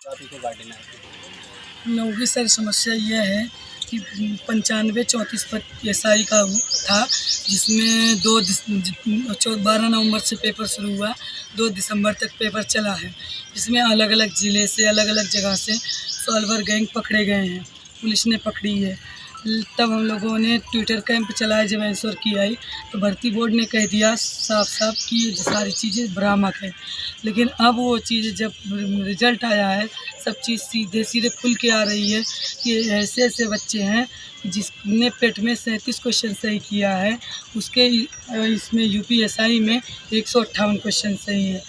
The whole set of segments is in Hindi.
हम लोगों की सर समस्या ये है कि 95-34 SI का था, जिसमें 12 नवंबर से पेपर शुरू हुआ, 2 दिसंबर तक पेपर चला है। इसमें अलग अलग ज़िले से, अलग अलग जगह से सॉल्वर गैंग पकड़े गए हैं, पुलिस ने पकड़ी है। तब हम लोगों ने ट्विटर कैंप चलाया जब आंसर की आई, तो भर्ती बोर्ड ने कह दिया साफ साफ कि ये सारी चीज़ें भ्रामक है। लेकिन अब वो चीज़ जब रिज़ल्ट आया है, सब चीज़ सीधे सीधे खुल के आ रही है कि ऐसे ऐसे बच्चे हैं जिसने पेट में 37 क्वेश्चन सही किया है, उसके इसमें UPSI में 158 क्वेश्चन सही है।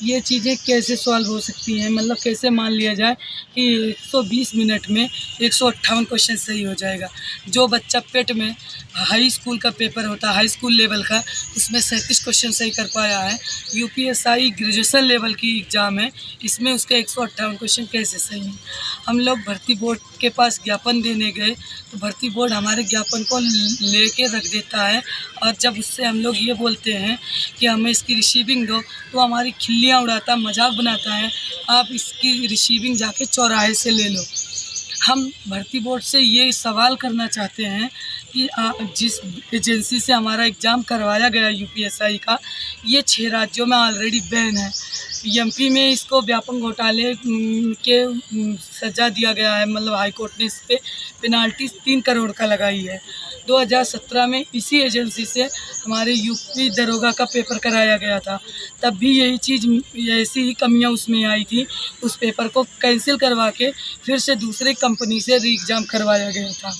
ये चीज़ें कैसे सॉल्व हो सकती हैं? मतलब कैसे मान लिया जाए कि 120 मिनट में 158 क्वेश्चन सही हो जाएगा। जो बच्चा पेट में हाई स्कूल का पेपर होता है, हाई स्कूल लेवल का, उसमें 37 क्वेश्चन सही कर पाया है। UPSI ग्रेजुएशन लेवल की एग्ज़ाम है, इसमें उसके 158 क्वेश्चन कैसे सही हैं? हम लोग भर्ती बोर्ड के पास ज्ञापन देने गए, तो भर्ती बोर्ड हमारे ज्ञापन को लेके रख देता है, और जब उससे हम लोग ये बोलते हैं कि हमें इसकी रिसीविंग दो, तो हमारी खिल्लियाँ उड़ाता, मजाक बनाता है, आप इसकी रिसीविंग जाके चौराहे से ले लो। हम भर्ती बोर्ड से ये सवाल करना चाहते हैं कि जिस एजेंसी से हमारा एग्ज़ाम करवाया गया UPSI का, ये 6 राज्यों में ऑलरेडी बैन है। MP में इसको व्यापक घोटाले के सज़ा दिया गया है, मतलब हाई कोर्ट ने इस पे पेनाल्टी 3 करोड़ का लगाई है। 2017 में इसी एजेंसी से हमारे UP दरोगा का पेपर कराया गया था, तब भी यही चीज़, ऐसी ही कमियां उसमें आई थी। उस पेपर को कैंसिल करवा के फिर से दूसरे कंपनी से री एग्ज़ाम करवाया गया था।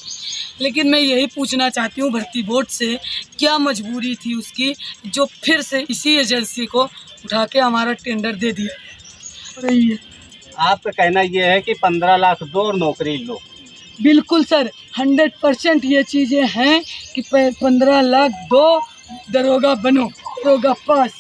लेकिन मैं यही पूछना चाहती हूँ भर्ती बोर्ड से, क्या मजबूरी थी उसकी जो फिर से इसी एजेंसी को उठा के हमारा टेंडर दे दिया रही है। आपका कहना ये है कि 15 लाख दो और नौकरी लो। बिल्कुल सर, 100% ये चीज़ें हैं कि 15 लाख दो, दरोगा बनो, दरोगा पास,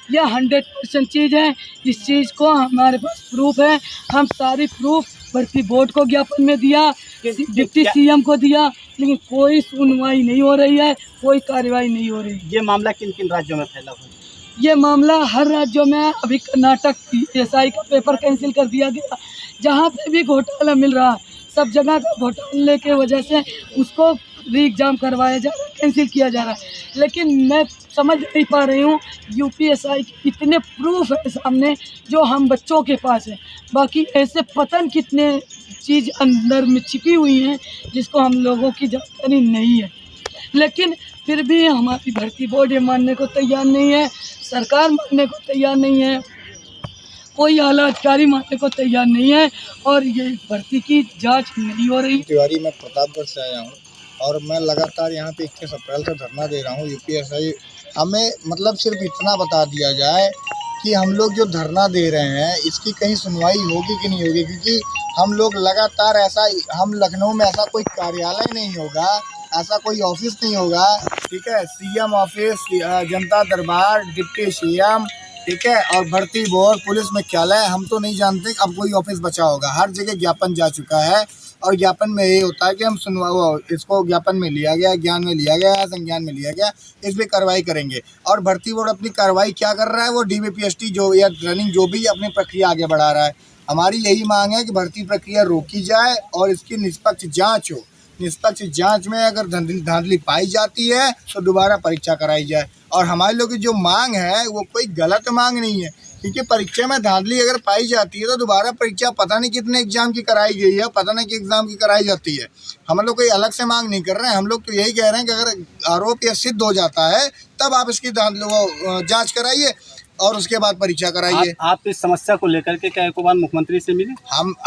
यह 100% चीज़ है। इस चीज़ को हमारे पास प्रूफ है, हम सारी प्रूफ भर्ती बोर्ड को ज्ञापन में दिया, डिप्टी CM को दिया, लेकिन कोई सुनवाई नहीं हो रही है, कोई कार्रवाई नहीं हो रही। ये मामला किन किन राज्यों में फैला हुआ है? ये मामला हर राज्यों में, अभी कर्नाटक SI का पेपर कैंसिल कर दिया गया। जहाँ पे भी घोटाला मिल रहा है, सब जगह का घोटाले के वजह से उसको री एग्ज़ाम करवाया जा रहा है, कैंसिल किया जा रहा है। लेकिन मैं समझ नहीं पा रही हूँ, UPSI के इतने प्रूफ है सामने जो हम बच्चों के पास है, बाकी ऐसे पतन कितने चीज़ अंदर में छिपी हुई हैं जिसको हम लोगों की जानकारी नहीं है। लेकिन फिर भी हमारी भर्ती बोर्ड ये मानने को तैयार नहीं है, सरकार मानने को तैयार नहीं है, कोई आला अधिकारी मानने को तैयार नहीं है, और ये भर्ती की जांच नहीं हो रही। तिवारी, मैं प्रतापगढ़ से आया हूँ और मैं लगातार यहाँ पे 21 अप्रैल से धरना दे रहा हूँ। UPSI हमें मतलब सिर्फ इतना बता दिया जाए कि हम लोग जो धरना दे रहे हैं इसकी कहीं सुनवाई होगी कि नहीं होगी, क्योंकि हम लोग लगातार ऐसा, हम लखनऊ में ऐसा कोई कार्यालय नहीं होगा, ऐसा कोई ऑफिस नहीं होगा, ठीक है, CM ऑफिस, जनता दरबार, डिप्टी CM, ठीक है, और भर्ती बोर्ड, पुलिस मुख्यालय, हम तो नहीं जानते अब कोई ऑफिस बचा होगा। हर जगह ज्ञापन जा चुका है, और ज्ञापन में ये होता है कि हम इसको ज्ञापन में लिया गया, ज्ञान में लिया गया, संज्ञान में लिया गया, इस पर कार्रवाई करेंगे। और भर्ती बोर्ड अपनी कार्रवाई क्या कर रहा है, वो DBPST जो या ट्रेनिंग जो भी अपनी प्रक्रिया आगे बढ़ा रहा है। हमारी यही मांग है कि भर्ती प्रक्रिया रोकी जाए और इसकी निष्पक्ष जाँच हो। निष्पक्ष जांच में अगर धांधली पाई जाती है तो दोबारा परीक्षा कराई जाए। और हमारे लोग की जो मांग है वो कोई गलत मांग नहीं है, क्योंकि परीक्षा में धांधली अगर पाई जाती है तो दोबारा परीक्षा पता नहीं कितने एग्जाम की कराई गई है, पता नहीं कि एग्जाम की कराई जाती है। हम लोग कोई अलग से मांग नहीं कर रहे हैं, हम लोग तो यही कह रहे हैं कि अगर आरोप या सिद्ध हो जाता है तब आप इसकी जाँच कराइए और उसके बाद परीक्षा कराइए। आप इस समस्या को लेकर के क्या एक बार मुख्यमंत्री से मिले?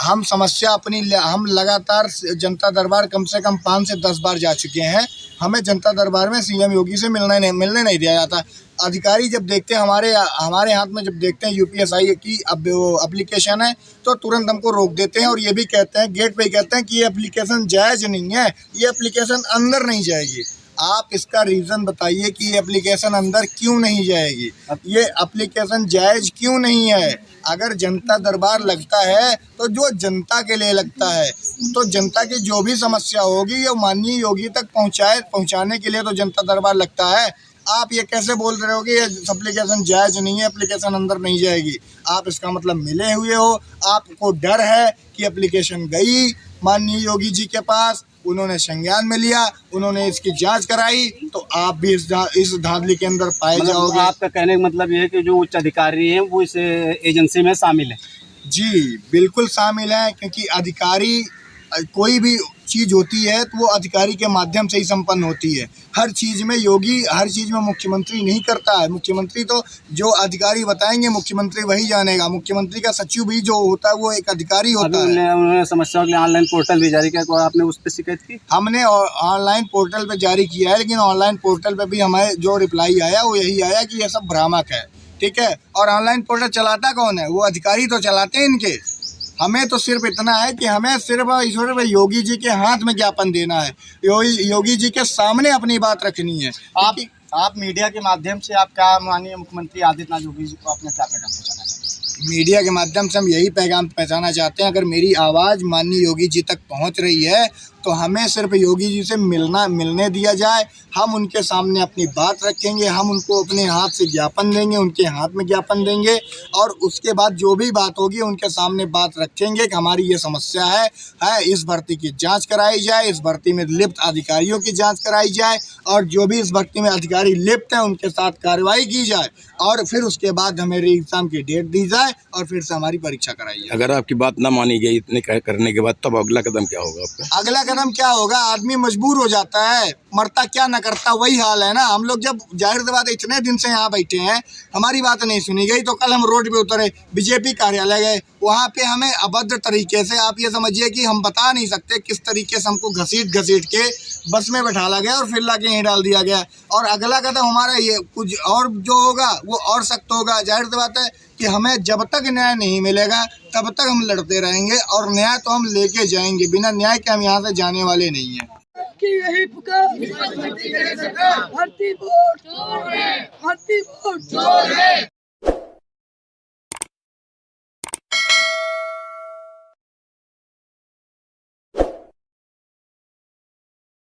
हम समस्या अपनी, हम लगातार जनता दरबार कम से कम 5 से 10 बार जा चुके हैं। हमें जनता दरबार में CM योगी से मिलने नहीं दिया जाता। अधिकारी जब देखते हैं हमारे हाथ में, जब देखते हैं UPSI की अब वो एप्लीकेशन है तो तुरंत हमको रोक देते हैं, और ये भी कहते हैं, गेट पे ही कहते हैं कि ये एप्लीकेशन जायज़ नहीं है, ये एप्लीकेशन अंदर नहीं जाएगी। आप इसका रीज़न बताइए कि ये एप्लीकेशन अंदर क्यों नहीं जाएगी, ये एप्लीकेशन जायज़ क्यों नहीं है। अगर जनता दरबार लगता है तो जो जनता के लिए लगता है, तो जनता की जो भी समस्या होगी ये माननीय योगी तक पहुंचाने के लिए तो जनता दरबार लगता है। आप ये कैसे बोल रहे हो कि ये एप्लीकेशन जायज़ नहीं है, एप्लीकेशन अंदर नहीं जाएगी? आप इसका मतलब मिले हुए हो, आपको डर है कि एप्लीकेशन गई माननीय योगी जी के पास, उन्होंने संज्ञान में लिया, उन्होंने इसकी जांच कराई, तो आप भी इस धांधली के अंदर पाए मतलब जाओगे। आपका कहने का मतलब ये है कि जो उच्च अधिकारी हैं वो इस एजेंसी में शामिल है। जी बिल्कुल शामिल है, क्योंकि अधिकारी कोई भी चीज़ होती है तो वो अधिकारी के माध्यम से ही संपन्न होती है। हर चीज़ में योगी, हर चीज़ में मुख्यमंत्री नहीं करता है। मुख्यमंत्री तो जो अधिकारी बताएंगे मुख्यमंत्री वही जानेगा। मुख्यमंत्री का सचिव भी जो होता है वो एक अधिकारी होता है। उन्होंने समस्याओं के लिए ऑनलाइन पोर्टल भी जारी किया, तो आपने उस पर शिकायत की? हमने ऑनलाइन पोर्टल पे जारी किया है, लेकिन ऑनलाइन पोर्टल पे भी हमें जो रिप्लाई आया वो यही आया कि ये सब भ्रामक है। ठीक है, और ऑनलाइन पोर्टल चलाता कौन है? वो अधिकारी तो चलाते हैं इनके। हमें तो सिर्फ इतना है कि हमें सिर्फ योगी जी के हाथ में ज्ञापन देना है, योगी जी के सामने अपनी बात रखनी है। आप मीडिया के माध्यम से आप क्या माननीय मुख्यमंत्री आदित्यनाथ योगी जी को आपने क्या पैगाम पहुंचाना चाहते हैं? मीडिया के माध्यम से हम यही पैगाम पहुंचाना चाहते हैं, अगर मेरी आवाज़ माननीय योगी जी तक पहुंच रही है तो हमें सिर्फ योगी जी से मिलने दिया जाए। हम उनके सामने अपनी बात रखेंगे, हम उनको अपने हाथ से ज्ञापन देंगे, उनके हाथ में ज्ञापन देंगे, और उसके बाद जो भी बात होगी उनके सामने बात रखेंगे कि हमारी ये समस्या है, इस भर्ती की जांच कराई जाए, इस भर्ती में लिप्त अधिकारियों की जांच कराई जाए, और जो भी इस भर्ती में अधिकारी लिप्त हैं उनके साथ कार्रवाई की जाए, और फिर उसके बाद हमें री एग्ज़ाम की डेट दी जाए और फिर से हमारी परीक्षा कराई जाए। अगर आपकी बात ना मानी गई इतने करने के बाद, तब अगला कदम क्या होगा आपका? अगला कदम क्या होगा? आदमी मजबूर हो जाता है, मरता क्या न करता, वही हाल है ना। हम लोग जब जाहिर सी बात है इतने दिन से यहाँ बैठे हैं, हमारी बात नहीं सुनी गई, तो कल हम रोड पे उतरे, बीजेपी कार्यालय गए, वहाँ पे हमें अभद्र तरीके से, आप ये समझिए कि हम बता नहीं सकते किस तरीके से हमको घसीट के बस में बैठाला गया और फिर लाके यहीं डाल दिया गया। और अगला कदम हमारा ये कुछ और जो होगा वो और सख्त होगा। जाहिर सी बात है कि हमें जब तक न्याय नहीं मिलेगा तब तक हम लड़ते रहेंगे, और न्याय तो हम लेके जाएंगे, बिना न्याय के हम यहाँ से जाने वाले नहीं हैं। कि यही पुकार भर्ती बोर्ड